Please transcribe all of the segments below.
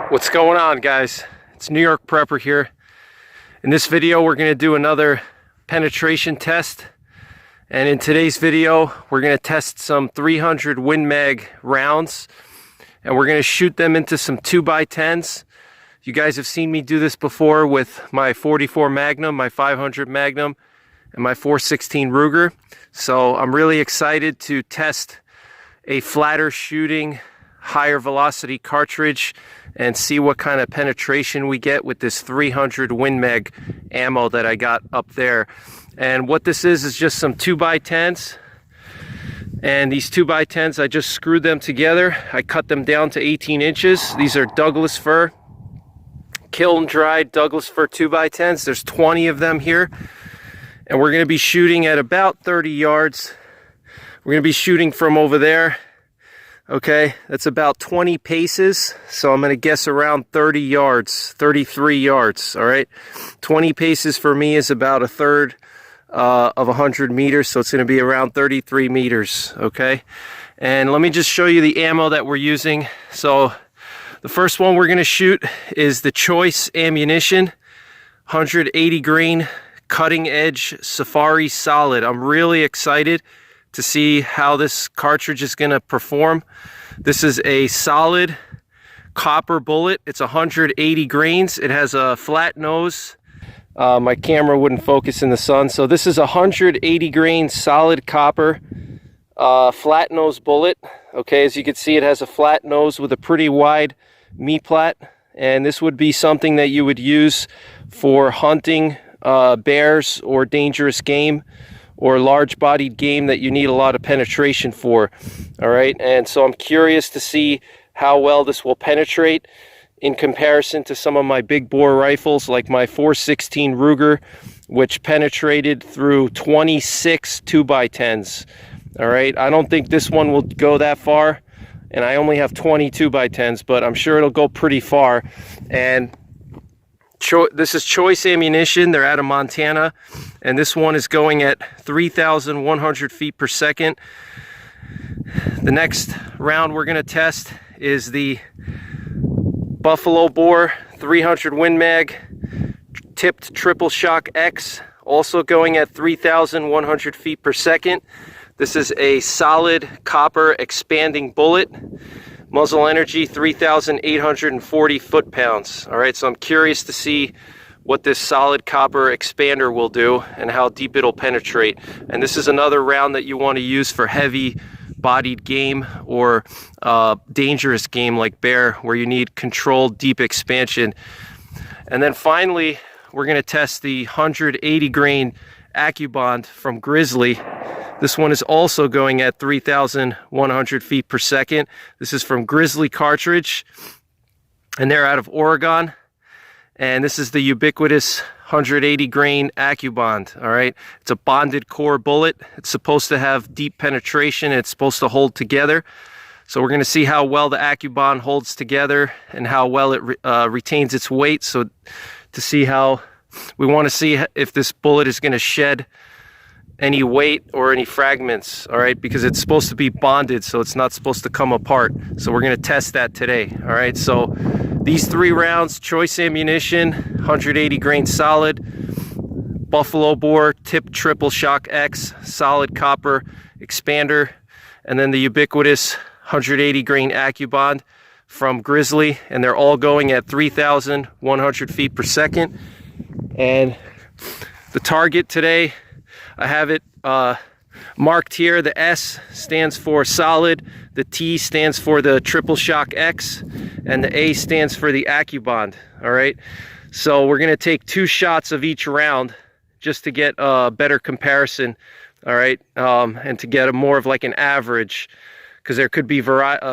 What's going on, guys? It's NYPrepper here. In this video we're going to do another penetration test, and in today's video we're going to test some 300 Win Mag rounds, and we're going to shoot them into some 2x10s. You guys have seen me do this before with my 44 Magnum, my 500 Magnum, and my 416 Ruger. So I'm really excited to test a flatter shooting, higher velocity cartridge and see what kind of penetration we get with this 300 Win Mag ammo that I got up there. And what this is just some 2x10s, and these 2x10s, I just screwed them together. I cut them down to 18 inches. These are Douglas Fir, kiln dried Douglas Fir 2x10s. There's 20 of them here, and we're going to be shooting at about 30 yards. We're going to be shooting from over there. Okay, that's about 20 paces, so I'm going to guess around 30 yards, 33 yards, all right? 20 paces for me is about a third of 100 meters, so it's going to be around 33 meters, okay? And let me just show you the ammo that we're using. So the first one we're going to shoot is the Choice Ammunition 180 grain cutting edge Safari Solid. I'm really excited to see how this cartridge is going to perform. This is a solid copper bullet. It's 180 grains. It has a flat nose. My camera wouldn't focus in the sun. So this is a 180 grain solid copper flat nose bullet. Okay, as you can see, it has a flat nose with a pretty wide me-plat, and this would be something that you would use for hunting bears or dangerous game, or large-bodied game that you need a lot of penetration for. All right, and so I'm curious to see how well this will penetrate in comparison to some of my big bore rifles, like my 416 Ruger, which penetrated through 26 2x10s. All right, I don't think this one will go that far, and I only have 20 2x10s, but I'm sure it'll go pretty far. And this is Choice Ammunition. They're out of Montana, and this one is going at 3,100 feet per second. The next round we're going to test is the Buffalo Bore 300 Win Mag tipped Triple Shock X, also going at 3,100 feet per second. This is a solid copper expanding bullet. Muzzle energy 3,840 foot-pounds. All right, so I'm curious to see what this solid copper expander will do and how deep it'll penetrate. And this is another round that you want to use for heavy-bodied game or dangerous game like bear, where you need controlled deep expansion. And then finally, we're going to test the 180 grain Accubond from Grizzly. This one is also going at 3,100 feet per second. This is from Grizzly Cartridge, and they're out of Oregon. And this is the ubiquitous 180 grain Accubond. All right, it's a bonded core bullet. It's supposed to have deep penetration. It's supposed to hold together. So we're going to see how well the Accubond holds together and how well it retains its weight. So to see how, we want to see if this bullet is going to shed any weight or any fragments, all right, because it's supposed to be bonded, so it's not supposed to come apart. So we're going to test that today. All right, so these 3 rounds: Choice Ammunition 180 grain solid, Buffalo Bore tipped Triple Shock X solid copper expander, and then the ubiquitous 180 grain Accubond from Grizzly, and they're all going at 3,100 feet per second. And the target today, I have it marked here. The S stands for solid, the T stands for the Triple Shock X, and the A stands for the Accubond. All right, so we're going to take 2 shots of each round just to get a better comparison. All right, and to get a more of like an average, because there could be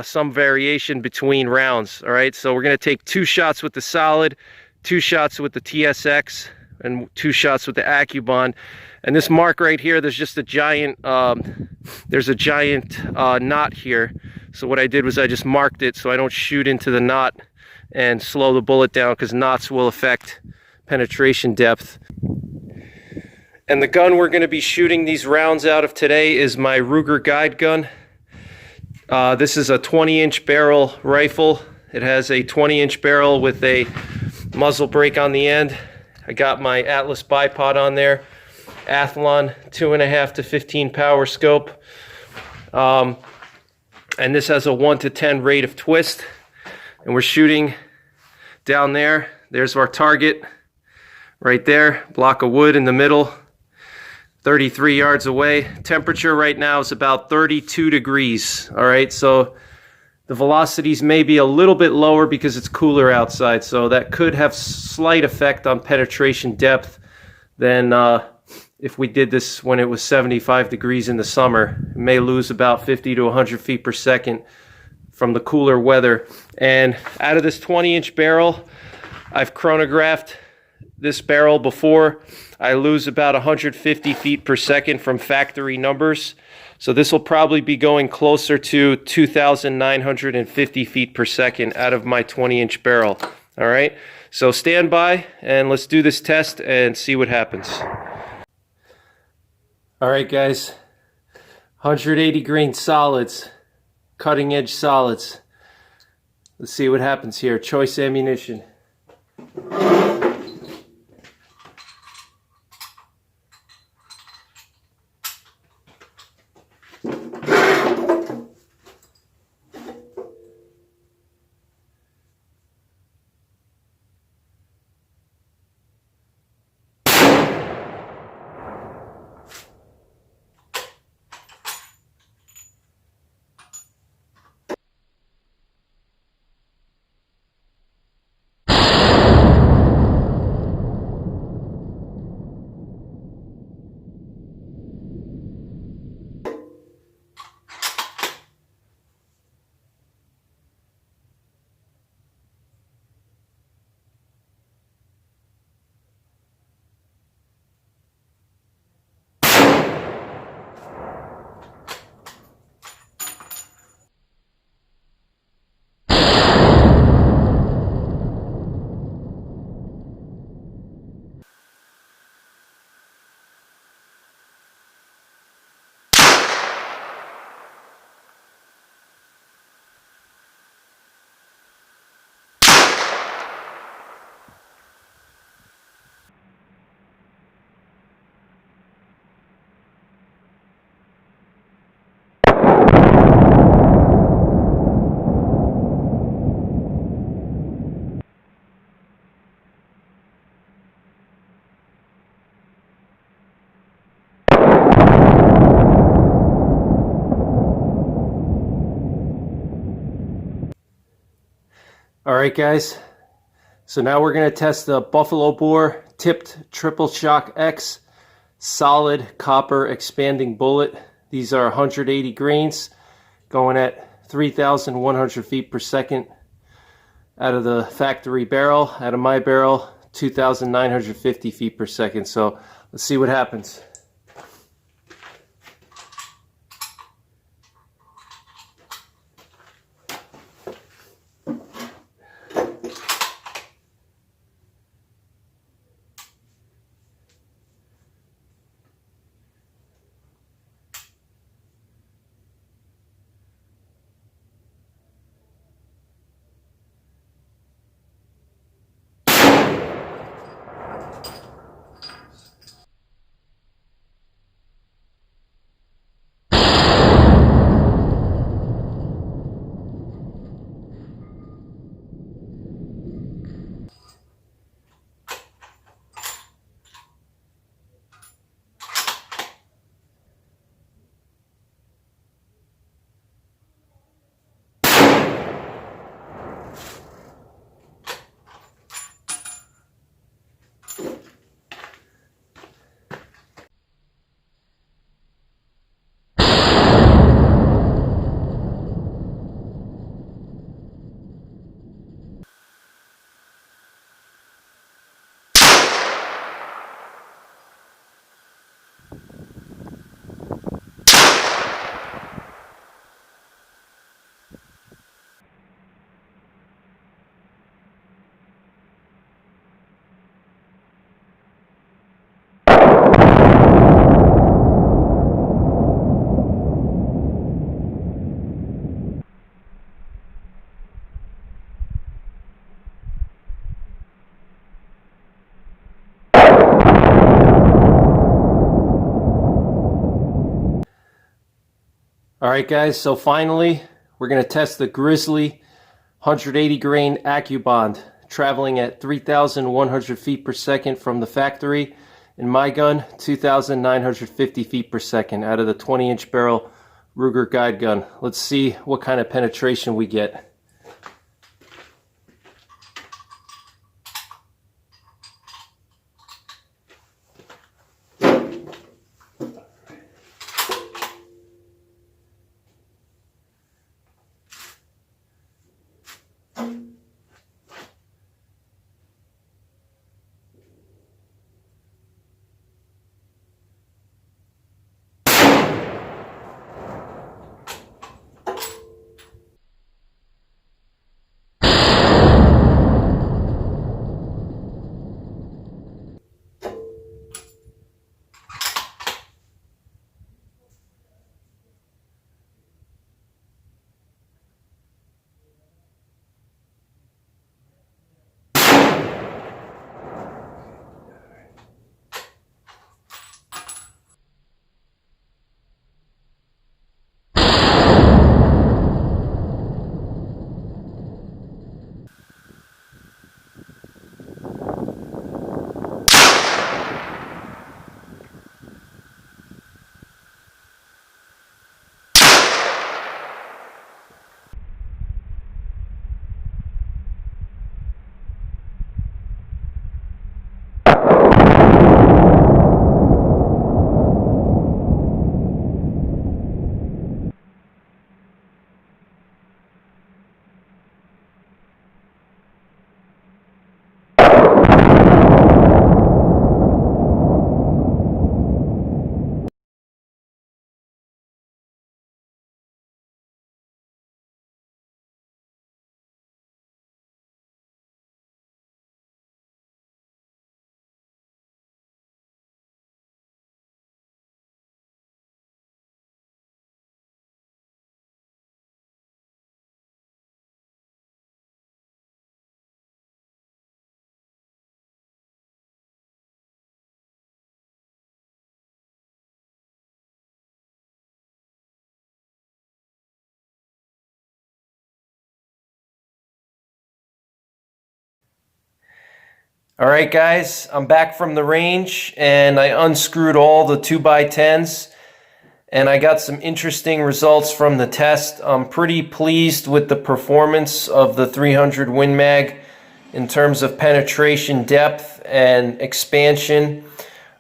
some variation between rounds. All right, so we're going to take 2 shots with the solid, 2 shots with the TSX, and 2 shots with the Accubond. And this mark right here, there's just a giant, there's a giant knot here. So what I did was I just marked it so I don't shoot into the knot and slow the bullet down, because knots will affect penetration depth. And the gun we're going to be shooting these rounds out of today is my Ruger guide gun. This is a 20-inch barrel rifle. It has a 20-inch barrel with a muzzle brake on the end. I got my Atlas bipod on there. Athlon 2.5 to 15 power scope. And this has a 1 to 10 rate of twist. And we're shooting down there. There's our target right there. Block of wood in the middle. 33 yards away. Temperature right now is about 32 degrees. All right, so the velocities may be a little bit lower because it's cooler outside, so that could have slight effect on penetration depth than if we did this when it was 75 degrees in the summer. It may lose about 50 to 100 feet per second from the cooler weather. And out of this 20-inch barrel, I've chronographed this barrel before. I lose about 150 feet per second from factory numbers. So this will probably be going closer to 2,950 feet per second out of my 20-inch barrel. All right, so stand by and let's do this test and see what happens. All right, guys, 180 grain solids, cutting edge solids. Let's see what happens here. Choice ammunition. All right, guys, so now we're going to test the Buffalo Bore Tipped Triple Shock X solid copper expanding bullet. These are 180 grains going at 3,100 feet per second out of the factory barrel. Out of my barrel, 2,950 feet per second. So let's see what happens. Alright guys, so finally we're going to test the Grizzly 180 grain Accubond traveling at 3,100 feet per second from the factory, and my gun 2,950 feet per second out of the 20-inch barrel Ruger guide gun. Let's see what kind of penetration we get. Alright guys, I'm back from the range and I unscrewed all the 2x10s and I got some interesting results from the test. I'm pretty pleased with the performance of the 300 Win Mag in terms of penetration depth and expansion.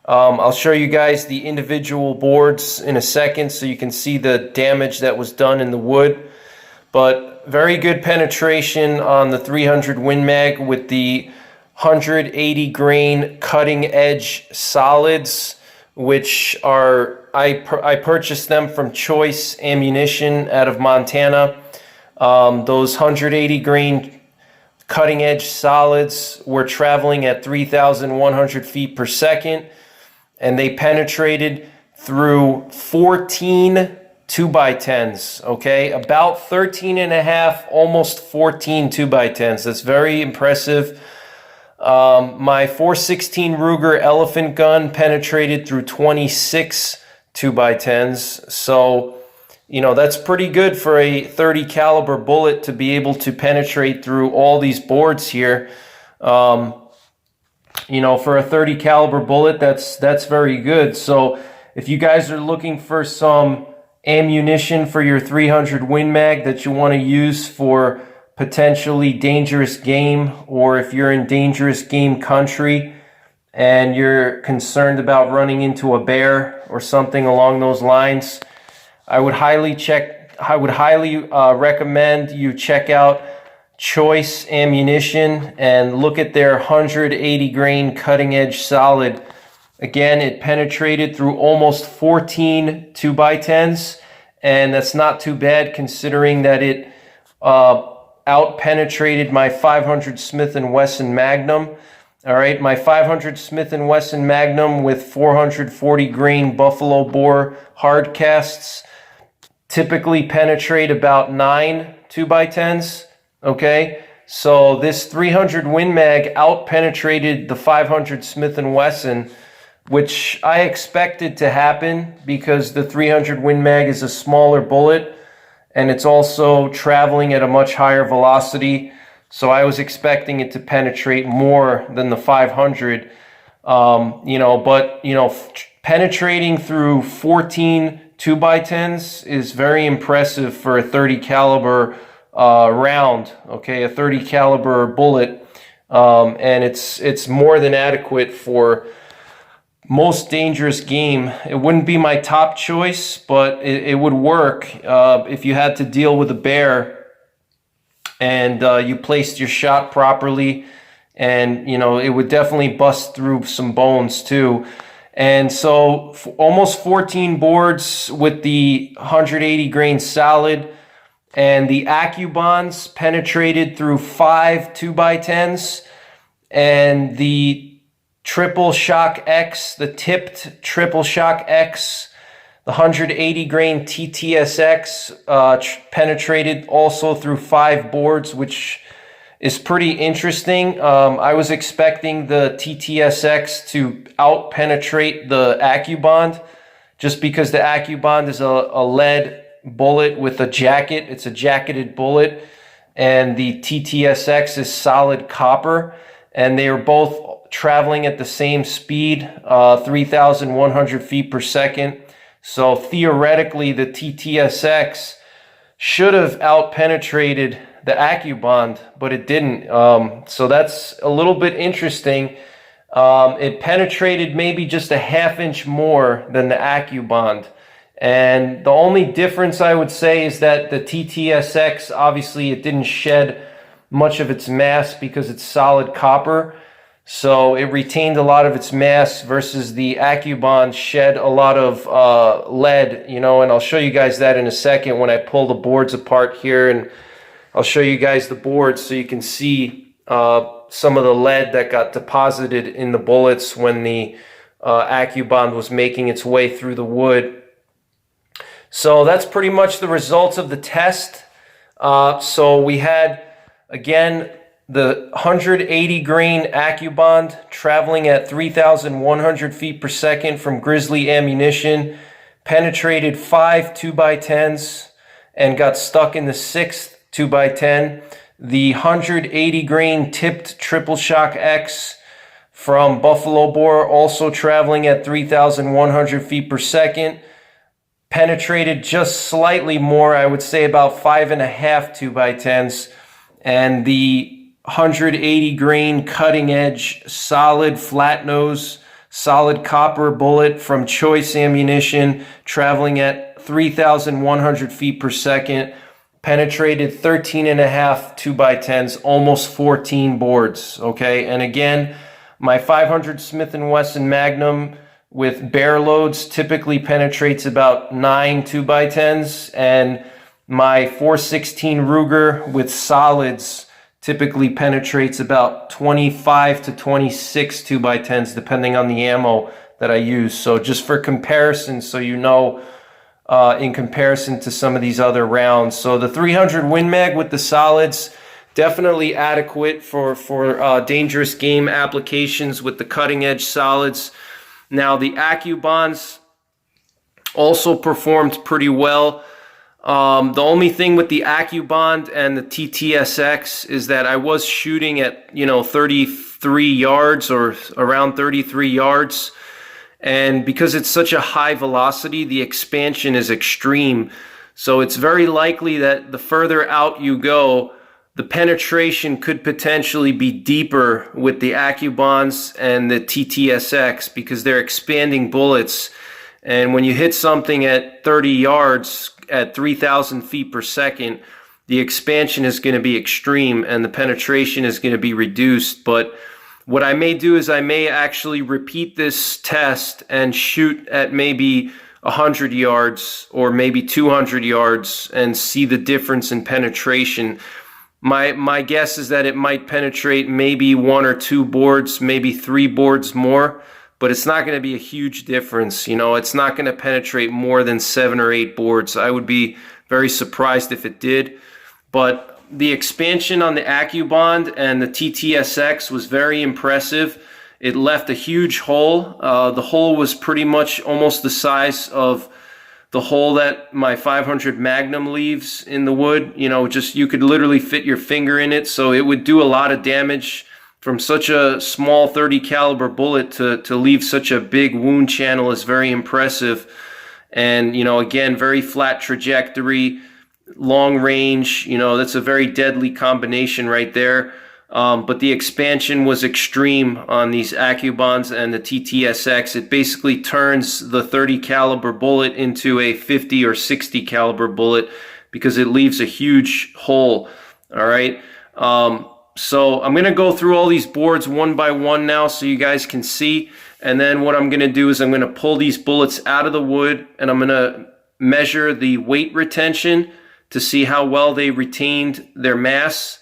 I'll show you guys the individual boards in a second so you can see the damage that was done in the wood. But very good penetration on the 300 Win Mag with the 180 grain cutting edge solids, which are I purchased them from Choice Ammunition out of Montana. Those 180 grain cutting edge solids were traveling at 3,100 feet per second, and they penetrated through 14 2x10s, okay? About 13 and a half, almost 14 2x10s. That's very impressive. My 416 Ruger Elephant gun penetrated through 26 2x10s. So, you know, that's pretty good for a 30 caliber bullet to be able to penetrate through all these boards here. You know, for a 30 caliber bullet, that's very good. So if you guys are looking for some ammunition for your 300 Win Mag that you want to use for potentially dangerous game, or if you're in dangerous game country and you're concerned about running into a bear or something along those lines, I would highly recommend you check out Choice Ammunition and look at their 180 grain cutting edge solid. Again, it penetrated through almost 14 2x10s, and that's not too bad considering that it out-penetrated my 500 Smith & Wesson Magnum. All right, my 500 Smith & Wesson Magnum with 440 grain buffalo bore hard casts typically penetrate about 9 2x10s, okay? So this 300 Win Mag out-penetrated the 500 Smith & Wesson which I expected to happen because the 300 Win Mag is a smaller bullet and it's also traveling at a much higher velocity. So I was expecting it to penetrate more than the 500, penetrating through 14 2x10s is very impressive for a 30 caliber round, okay, a 30 caliber bullet, and it's more than adequate for most dangerous game. It wouldn't be my top choice, but it would work if you had to deal with a bear and you placed your shot properly, and it would definitely bust through some bones too. And so almost 14 boards with the 180 grain solid, and the Accubonds penetrated through 5 2x10s, and the Triple Shock X, the tipped Triple Shock X, the 180 grain TTSX penetrated also through 5 boards, which is pretty interesting. I was expecting the TTSX to out-penetrate the Accubond just because the Accubond is a lead bullet with a jacket. It's a jacketed bullet, and the TTSX is solid copper, and they are both traveling at the same speed, 3,100 feet per second. So theoretically, the TTSX should have out-penetrated the Accubond, but it didn't. So that's a little bit interesting. It penetrated maybe just a ½ inch more than the Accubond. And the only difference I would say is that the TTSX, obviously it didn't shed much of its mass because it's solid copper. So it retained a lot of its mass versus the Accubond shed a lot of lead, and I'll show you guys that in a second when I pull the boards apart here, and I'll show you guys the boards so you can see some of the lead that got deposited in the bullets when the Accubond was making its way through the wood. So that's pretty much the results of the test. So we had, again, the 180 grain Accubond traveling at 3,100 feet per second from Grizzly ammunition, penetrated 5 2x10s and got stuck in the 6th 2x10. The 180 grain tipped Triple Shock X from Buffalo Bore, also traveling at 3,100 feet per second, penetrated just slightly more, I would say about 5.5 2x10s, and the 180 grain cutting edge solid flat nose solid copper bullet from Choice ammunition traveling at 3,100 feet per second penetrated 13.5 2x10s, almost 14 boards. Okay, and again, my 500 Smith & Wesson Magnum with bear loads typically penetrates about 9 2x10s, and my 416 Ruger with solids typically penetrates about 25 to 26 2x10s, depending on the ammo that I use. So just for comparison, so you know, in comparison to some of these other rounds. So the 300 Win Mag with the solids, definitely adequate for dangerous game applications with the cutting edge solids. Now the Accubonds also performed pretty well. The only thing with the Accubond and the TTSX is that I was shooting at 33 yards or around 33 yards, and because it's such a high velocity, the expansion is extreme. So it's very likely that the further out you go, the penetration could potentially be deeper with the Accubonds and the TTSX because they're expanding bullets. And when you hit something at 30 yards at 3,000 feet per second, the expansion is going to be extreme and the penetration is going to be reduced. But what I may do is I may actually repeat this test and shoot at maybe 100 yards or maybe 200 yards and see the difference in penetration. My guess is that it might penetrate maybe 1 or 2 boards, maybe 3 boards more, but it's not going to be a huge difference. It's not going to penetrate more than 7 or 8 boards. I would be very surprised if it did. But the expansion on the Accubond and the TTSX was very impressive. it left a huge hole. The hole was pretty much almost the size of the hole that my 500 Magnum leaves in the wood. You know, just you could literally fit your finger in it, so it would do a lot of damage. From such a small 30 caliber bullet to leave such a big wound channel is very impressive. And, you know, again, very flat trajectory, long range, you know, that's a very deadly combination right there. But the expansion was extreme on these Accubonds and the TTSX. It basically turns the 30 caliber bullet into a 50 or 60 caliber bullet because it leaves a huge hole. All right. So I'm going to go through all these boards one by one now so you guys can see. And then what I'm going to do is I'm going to pull these bullets out of the wood and I'm going to measure the weight retention to see how well they retained their mass.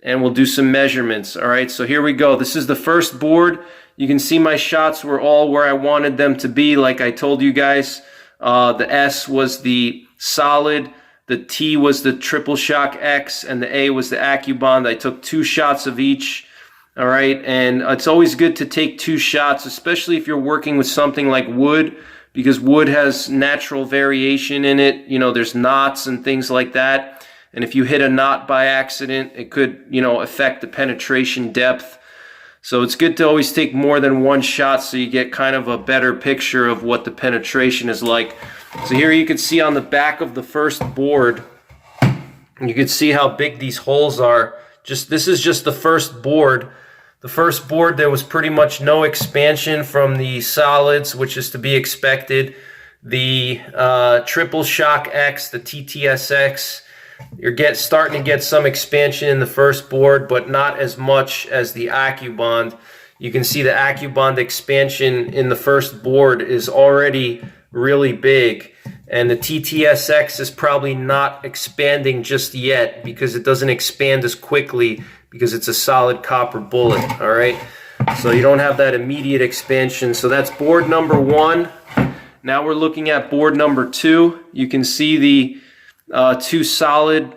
And we'll do some measurements. All right, so here we go. This is the first board. You can see my shots were all where I wanted them to be, like I told you guys. The S was the solid. The T was the Triple Shock X, and the A was the Accubond. I took 2 shots of each, all right? And it's always good to take 2 shots, especially if you're working with something like wood, because wood has natural variation in it. You know, there's knots and things like that. And if you hit a knot by accident, it could, you know, affect the penetration depth. So it's good to always take more than 1 shot so you get kind of a better picture of what the penetration is like. So here you can see on the back of the first board, you can see how big these holes are. This is just the first board. The first board, there was pretty much no expansion from the solids, which is to be expected. The Triple Shock X, the TTSX, you're starting to get some expansion in the first board, but not as much as the Accubond. You can see the Accubond expansion in the first board is already really big, and the TTSX is probably not expanding just yet because it doesn't expand as quickly because it's a solid copper bullet. All right, so you don't have that immediate expansion. So that's board number 1. Now we're looking at board number 2. You can see the 2 solids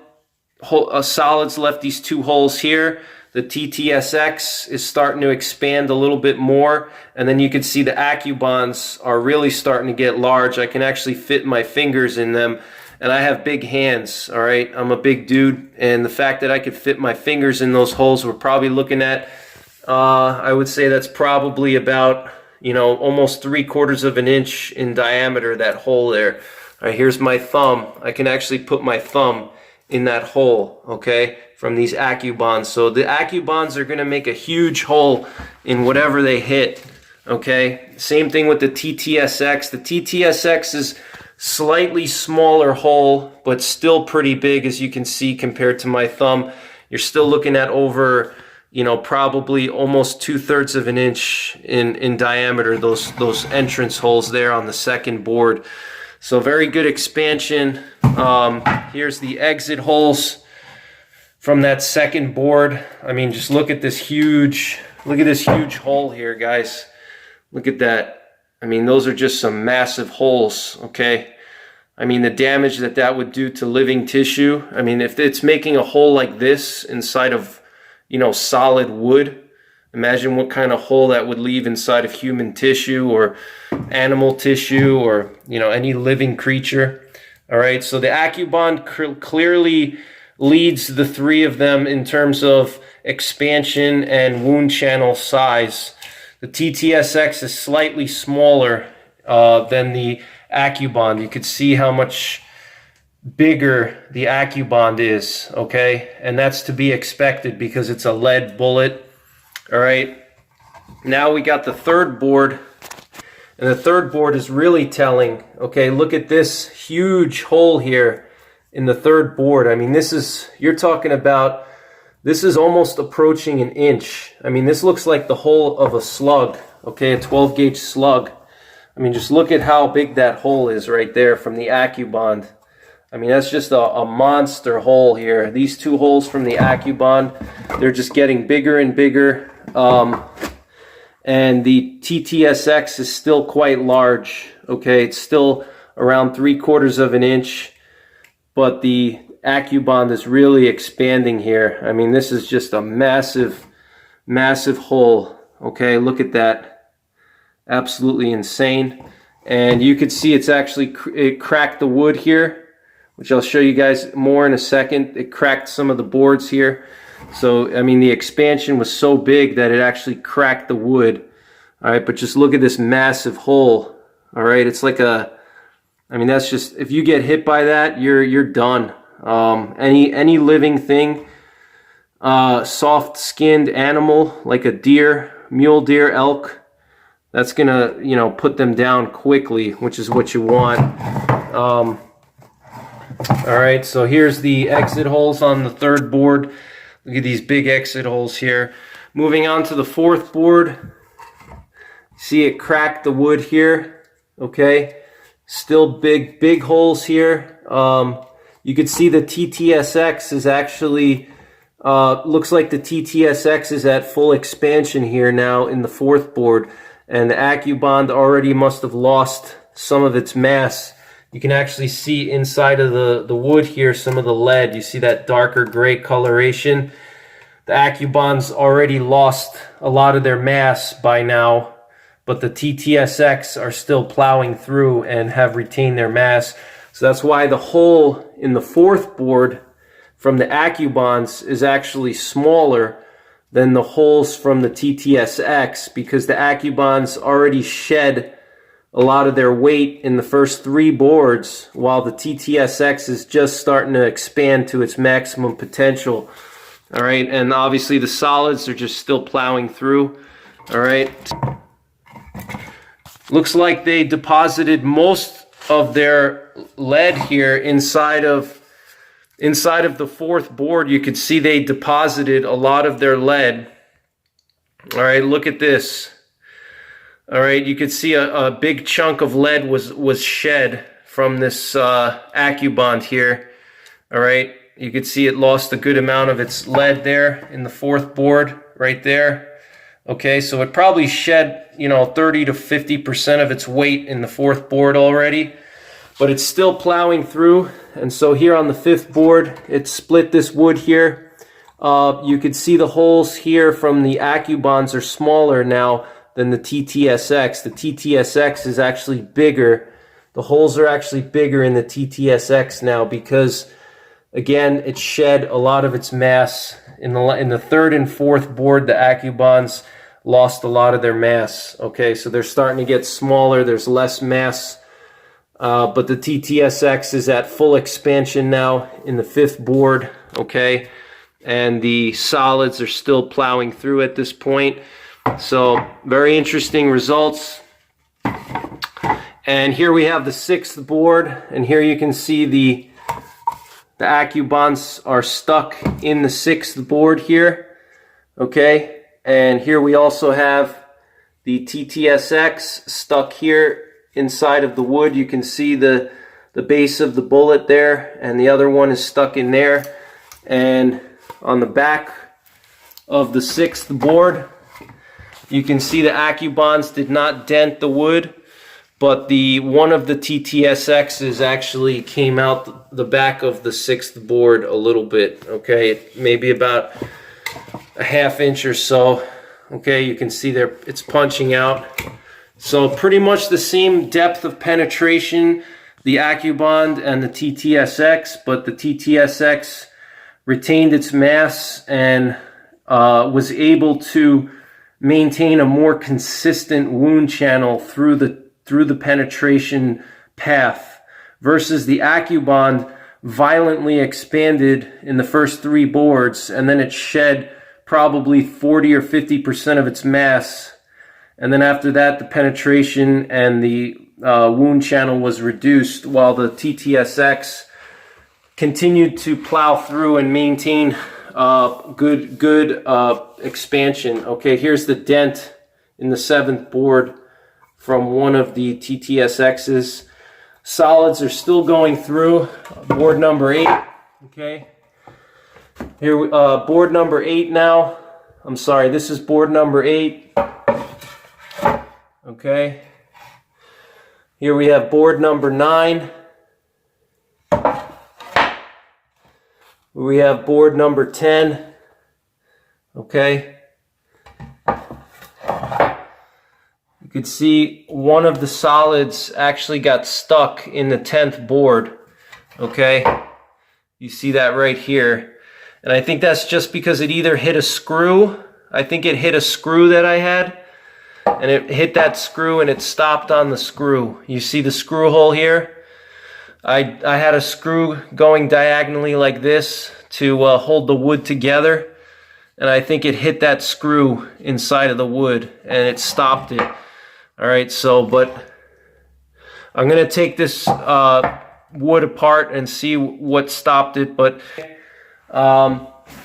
left these 2 holes here. The TTSX is starting to expand a little bit more, and then you can see the Accubonds are really starting to get large. I can actually fit my fingers in them, and I have big hands, all right? I'm a big dude, and the fact that I could fit my fingers in those holes, we're probably looking at, I would say that's probably about, you know, almost 3/4 of an inch in diameter, that hole there. All right, here's my thumb. I can actually put my thumb in that hole, okay, from these Accubonds. So the Accubonds are going to make a huge hole in whatever they hit, okay? Same thing with the TTSX. The TTSX is slightly smaller hole, but still pretty big, as you can see, compared to my thumb. You're still looking at over, you know, probably almost 2/3 of an inch in diameter, those entrance holes there on the second board. So very good expansion. Here's the exit holes from that second board. I mean, just look at this huge hole here, guys. Look at that. I mean, those are just some massive holes, okay? I mean, the damage that would do to living tissue. I mean, if it's making a hole like this inside of, you know, solid wood, imagine what kind of hole that would leave inside of human tissue or animal tissue or, you know, any living creature. All right, so the Accubond clearly leads the 3 of them in terms of expansion and wound channel size. The TTSX is slightly smaller than the Accubond. You could see how much bigger the Accubond is, okay? And that's to be expected because it's a lead bullet. All right, now we got the third board, and the third board is really telling. Okay, look at this huge hole here in the third board. I mean, you're talking about, this is almost approaching an inch. I mean, this looks like the hole of a slug, okay, a 12 gauge slug. I mean, just look at how big that hole is right there from the Accubond. I mean, that's just a monster hole here. These 2 holes from the Accubond, they're just getting bigger and bigger. And the TTSX is still quite large, okay? It's still around 3/4 of an inch, but the Accubond is really expanding here. I mean, this is just a massive, massive hole, Okay, look at that. Absolutely insane. And you can see it's actually, it cracked the wood here, which I'll show you guys more in a second. It cracked some of the boards here. So, I mean, the expansion was so big that it actually cracked the wood. All right, but just look at this massive hole. All right, it's like a, I mean, that's just, if you get hit by that, you're done. Any living thing, soft-skinned animal like a deer, mule deer, elk, that's gonna, you know, put them down quickly, which is what you want. All right, so here's the exit holes on the third board. Look at these big exit holes here. Moving on to the fourth board. See, it cracked the wood here. Okay, still big holes here. You can see the TTSX is actually, looks like the TTSX is at full expansion here now in the fourth board. And the Accubond already must have lost some of its mass. You can actually see inside of the wood here some of the lead. You see that darker gray coloration. The Accubond's already lost a lot of their mass by now, but the TTSX are still plowing through and have retained their mass. So that's why the hole in the fourth board from the Accubonds is actually smaller than the holes from the TTSX, because the Accubonds already shed a lot of their weight in the first three boards, while the TTSX is just starting to expand to its maximum potential. All right, and obviously the solids are just still plowing through. All right, looks like they deposited most of their lead here inside of the fourth board. You could see they deposited a lot of their lead. All right, look at this. All right, you could see a big chunk of lead was shed from this Accubond here. All right, you could see it lost a good amount of its lead there in the fourth board right there. Okay, so it probably shed, you know, 30 to 50% of its weight in the fourth board already, but it's still plowing through. And so here on the fifth board, it split this wood here. You could see the holes here from the Accubonds are smaller now than the TTSX. The TTSX is actually bigger. The holes are actually bigger in the TTSX now because, again, it shed a lot of its mass. In the third and fourth board, the Accubonds lost a lot of their mass. Okay, so they're starting to get smaller. There's less mass. But the TTSX is at full expansion now in the fifth board, okay? And the solids are still plowing through at this point. So, very interesting results. And here we have the sixth board, and here you can see the Accubonds are stuck in the sixth board here, okay? And here we also have the TTSX stuck here inside of the wood. You can see the base of the bullet there, and the other one is stuck in there. And on the back of the sixth board, you can see the Accubonds did not dent the wood, but one of the TTSXs actually came out the back of the sixth board a little bit, okay? Maybe about a ½ inch or so. Okay, you can see there it's punching out. So pretty much the same depth of penetration, the Accubond and the TTSX, but the TTSX retained its mass and was able to maintain a more consistent wound channel through the penetration path, versus the Accubond violently expanded in the first three boards, and then it shed probably 40 or 50% of its mass. And then after that, the penetration and the wound channel was reduced, while the TTSX continued to plow through and maintain good expansion. Okay, here's the dent in the seventh board from one of the TTSXs. Solids are still going through. Board number 8. Okay, here board number 8 now. I'm sorry, this is board number 8. Okay, here we have board number 9. We have board number 10. Okay, could see one of the solids actually got stuck in the 10th board. Okay, you see that right here. And I think that's just because it either hit a screw. I think it hit a screw that I had, and it hit that screw and it stopped on the screw. You see the screw hole here? I had a screw going diagonally like this to hold the wood together, and I think it hit that screw inside of the wood and it stopped it. All right, so but I'm gonna take this wood apart and see what stopped it. But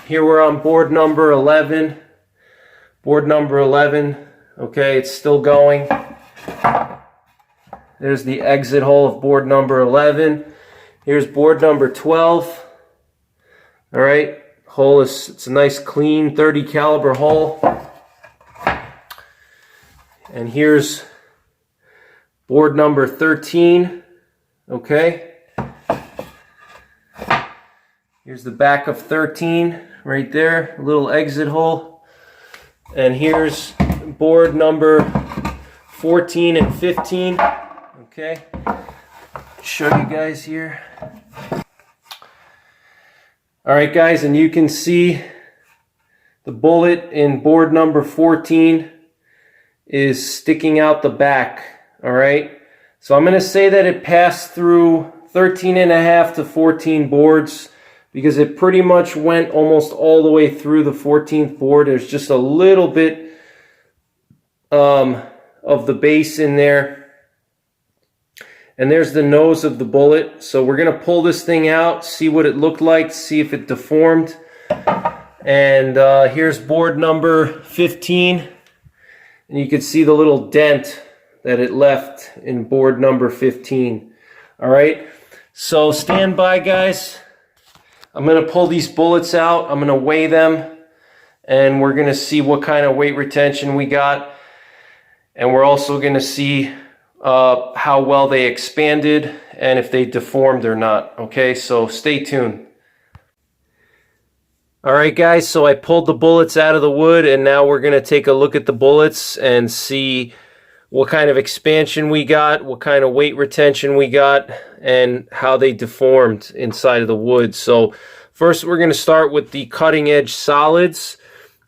here we're on board number 11. Board number 11. Okay, it's still going. There's the exit hole of board number 11. Here's board number 12. All right, hole is, it's a nice clean 30 caliber hole. And here's board number 13. Okay. Here's the back of 13 right there, a little exit hole. And here's board number 14 and 15. Okay, show you guys here. All right, guys, and you can see the bullet in board number 14 is sticking out the back. All right, so I'm going to say that it passed through 13.5 to 14 boards, because it pretty much went almost all the way through the 14th board. There's just a little bit of the base in there. And there's the nose of the bullet. So we're going to pull this thing out, see what it looked like, see if it deformed. And here's board number 15. And you can see the little dent that it left in board number 15. All right, so stand by, guys. I'm going to pull these bullets out. I'm going to weigh them, and we're going to see what kind of weight retention we got. And we're also going to see how well they expanded and if they deformed or not. Okay, so stay tuned. All right, guys, so I pulled the bullets out of the wood, and now we're going to take a look at the bullets and see what kind of expansion we got, what kind of weight retention we got, and how they deformed inside of the wood. So first we're going to start with the cutting edge solids.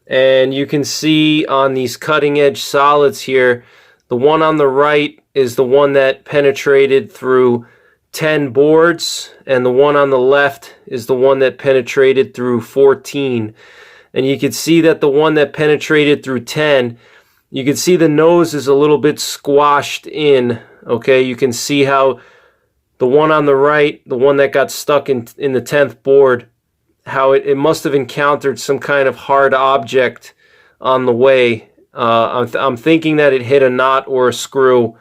And you can see on these cutting edge solids here, the one on the right is the one that penetrated through 10 boards, and the one on the left is the one that penetrated through 14. And you can see that the one that penetrated through 10, you can see the nose is a little bit squashed in. Okay, you can see how the one on the right, the one that got stuck in the 10th board, how it must have encountered some kind of hard object on the way. I'm thinking that it hit a knot or a screw,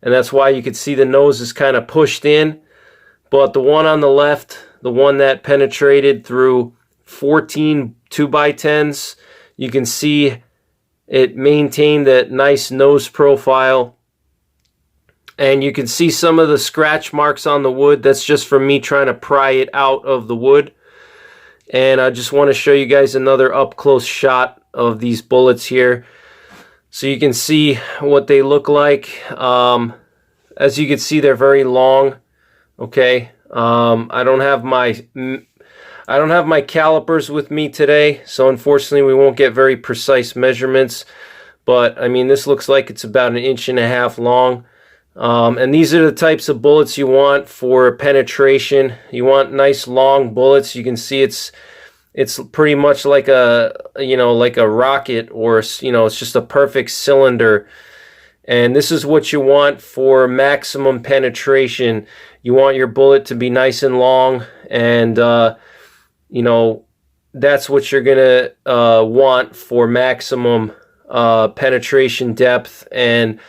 and that's why you could see the nose is kind of pushed in. But the one on the left, the one that penetrated through 14 2x10s, you can see it maintained that nice nose profile. And you can see some of the scratch marks on the wood. That's just from me trying to pry it out of the wood. And I just want to show you guys another up-close shot of these bullets here, so you can see what they look like. As you can see, they're very long. Okay, I don't have my calipers with me today, so unfortunately we won't get very precise measurements. But I mean, this looks like it's about 1.5 inches long. And these are the types of bullets you want for penetration. You want nice long bullets. You can see it's pretty much like a rocket, or it's just a perfect cylinder. And this is what you want for maximum penetration. You want your bullet to be nice and long, and that's what you're gonna want for maximum penetration depth, and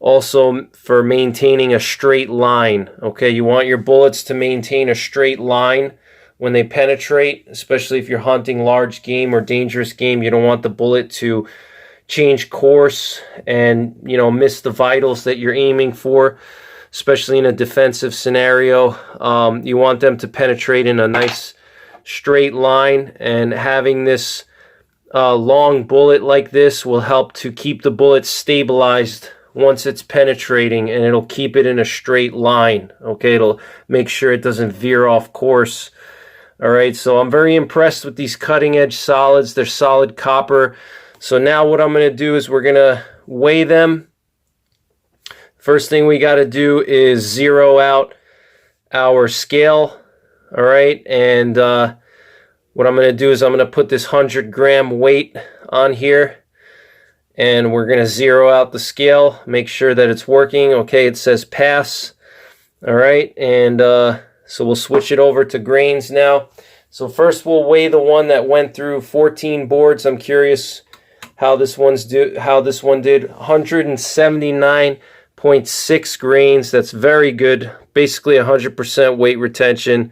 also for maintaining a straight line. Okay, you want your bullets to maintain a straight line when they penetrate, especially if you're hunting large game or dangerous game. You don't want the bullet to change course and miss the vitals that you're aiming for, especially in a defensive scenario. You want them to penetrate in a nice straight line, and having this long bullet like this will help to keep the bullet stabilized once it's penetrating, and it'll keep it in a straight line. Okay, it'll make sure it doesn't veer off course. All right, so I'm very impressed with these cutting edge solids. They're solid copper. So now what I'm going to do is we're going to weigh them. First thing we got to do is zero out our scale. All right, and what I'm going to do is I'm going to put this 100-gram weight on here, and we're going to zero out the scale, make sure that it's working. Okay, it says pass. All right, and so we'll switch it over to grains now. So first we'll weigh the one that went through 14 boards. I'm curious how this one did. 179.6 grains. That's very good. Basically 100% weight retention.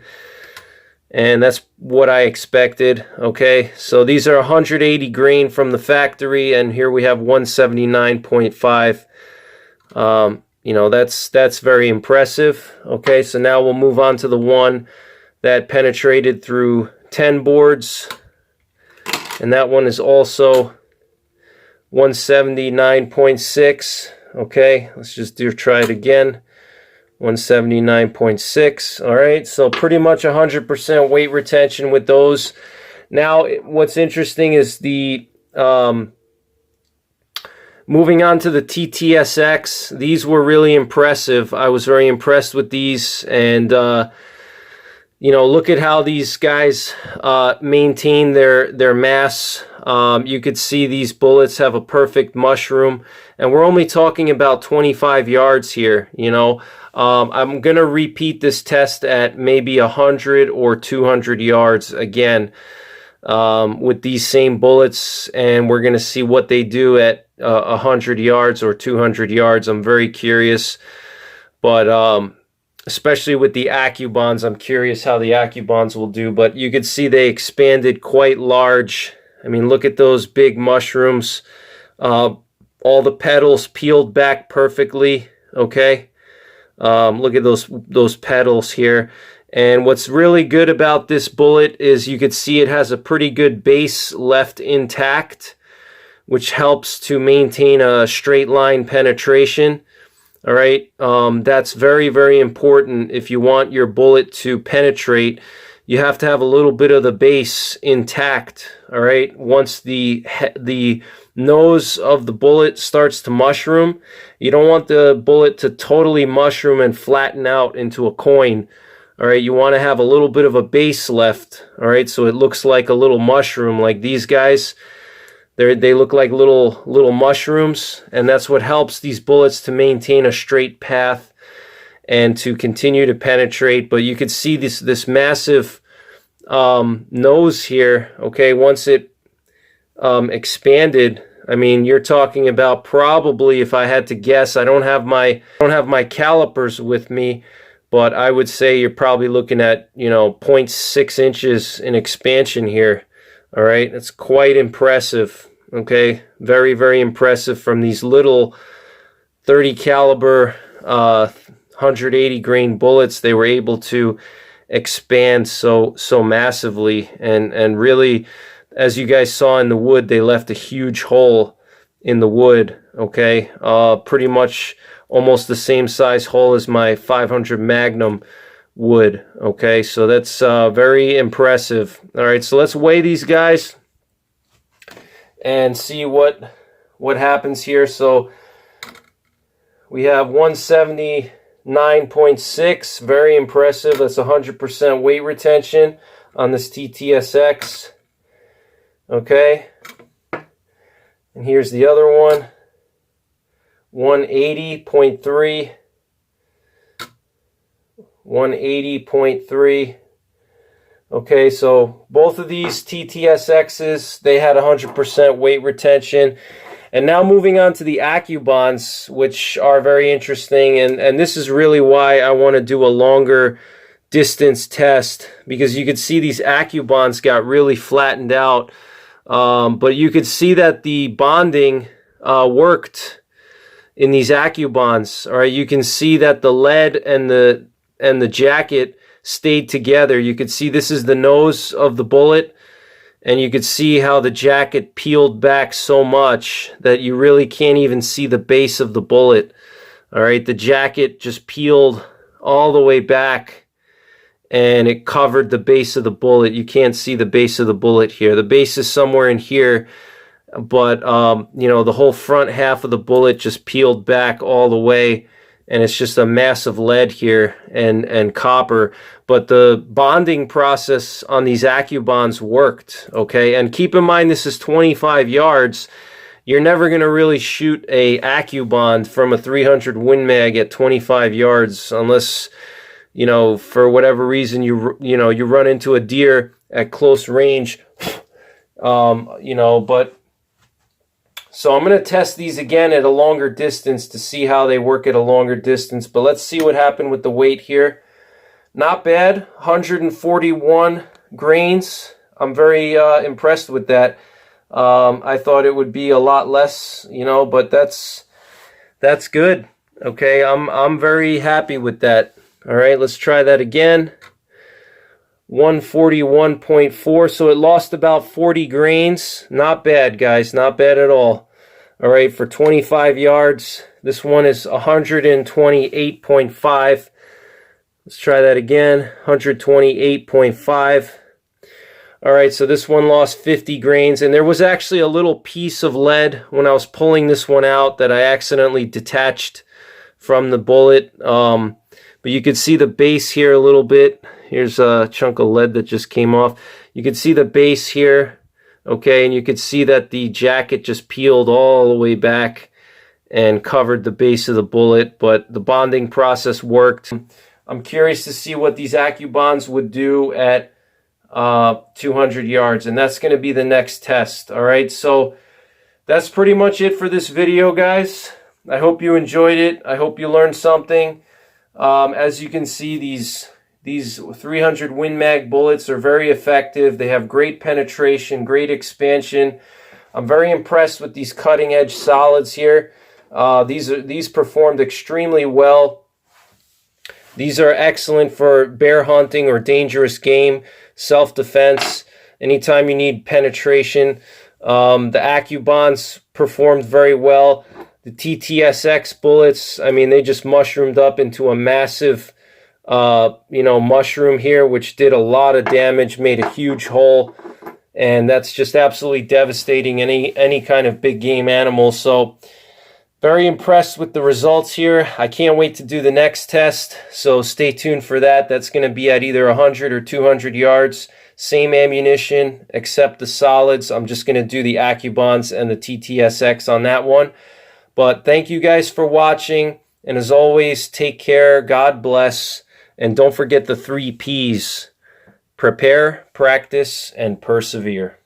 And that's what I expected. Okay, so these are 180 grain from the factory, and here we have 179.5. You know, that's very impressive. Okay, so now we'll move on to the one that penetrated through 10 boards, and that one is also 179.6. Okay, let's just try it again. 179.6. All right, so pretty much 100% weight retention with those. Now, what's interesting is the moving on to the TTSX. These were really impressive. I was very impressed with these, and you know, look at how these guys maintain their mass. You could see these bullets have a perfect mushroom, and we're only talking about 25 yards here. You know, I'm gonna repeat this test at maybe 100 or 200 yards again with these same bullets, and we're gonna see what they do at 100 yards or 200 yards. I'm very curious, but especially with the Accubonds, I'm curious how the Accubonds will do. But you could see they expanded quite large. I mean, look at those big mushrooms. All the petals peeled back perfectly. Okay, look at those petals here. And what's really good about this bullet is you could see it has a pretty good base left intact, which helps to maintain a straight line penetration. All right, that's very, very important. If you want your bullet to penetrate, you have to have a little bit of the base intact. All right, once the nose of the bullet starts to mushroom, you don't want the bullet to totally mushroom and flatten out into a coin. All right, you want to have a little bit of a base left. All right, so it looks like a little mushroom, like these guys. They look like little mushrooms, and that's what helps these bullets to maintain a straight path and to continue to penetrate. But you could see this massive nose here. Okay, once it expanded, I mean, you're talking about probably, if I had to guess, I don't have my calipers with me, but I would say you're probably looking at, you know, 0.6 inches in expansion here. All right, it's quite impressive. Okay, very, very impressive from these little 30 caliber 180 grain bullets. They were able to expand so massively, and really, as you guys saw in the wood, they left a huge hole in the wood. Okay, pretty much almost the same size hole as my 500 Magnum wood. Okay, so that's very impressive. All right, so let's weigh these guys and see what happens here. So we have 179.6, very impressive. That's 100% weight retention on this TTSX. Okay, and here's the other one, 180.3. 180.3. Okay, so both of these TTSXs, they had 100% weight retention. And now moving on to the Accubonds, which are very interesting, and this is really why I want to do a longer distance test, because you could see these Accubonds got really flattened out, but you could see that the bonding worked in these Accubonds. All right, you can see that the lead and the jacket stayed together. You could see this is the nose of the bullet, and you could see how the jacket peeled back so much that you really can't even see the base of the bullet. All right, the jacket just peeled all the way back and it covered the base of the bullet. You can't see the base of the bullet here. The base is somewhere in here, but you know, the whole front half of the bullet just peeled back all the way, and it's just a mass of lead here and copper. But the bonding process on these Accubonds worked, okay? And keep in mind, this is 25 yards. You're never going to really shoot a Accubond from a 300 Win Mag at 25 yards unless, you know, for whatever reason you run into a deer at close range, you know. But so I'm going to test these again at a longer distance to see how they work at a longer distance. But let's see what happened with the weight here. Not bad, 141 grains. I'm very impressed with that. I thought it would be a lot less, you know, but that's good. Okay, I'm very happy with that. All right, let's try that again. 141.4, so it lost about 40 grains. Not bad, guys, not bad at all. All right, for 25 yards, this one is 128.5. Let's try that again, 128.5. All right, so this one lost 50 grains, and there was actually a little piece of lead when I was pulling this one out that I accidentally detached from the bullet. But you could see the base here a little bit. Here's a chunk of lead that just came off. You could see the base here, okay, and you could see that the jacket just peeled all the way back and covered the base of the bullet, but the bonding process worked. I'm curious to see what these Accubonds would do at 200 yards, and that's going to be the next test. All right, so that's pretty much it for this video, guys. I hope you enjoyed it. I hope you learned something. As you can see, these 300 Win Mag bullets are very effective. They have great penetration, great expansion. I'm very impressed with these cutting edge solids here. These performed extremely well. These are excellent for bear hunting or dangerous game, self-defense, anytime you need penetration. The Accubonds performed very well. The TTSX bullets, I mean, they just mushroomed up into a massive, you know, mushroom here, which did a lot of damage, made a huge hole, and that's just absolutely devastating any kind of big game animal. So very impressed with the results here. I can't wait to do the next test, so stay tuned for that. That's going to be at either 100 or 200 yards. Same ammunition, except the solids. I'm just going to do the Accubonds and the TTSX on that one. But thank you guys for watching, and as always, take care, God bless, and don't forget the 3 Ps: prepare, practice, and persevere.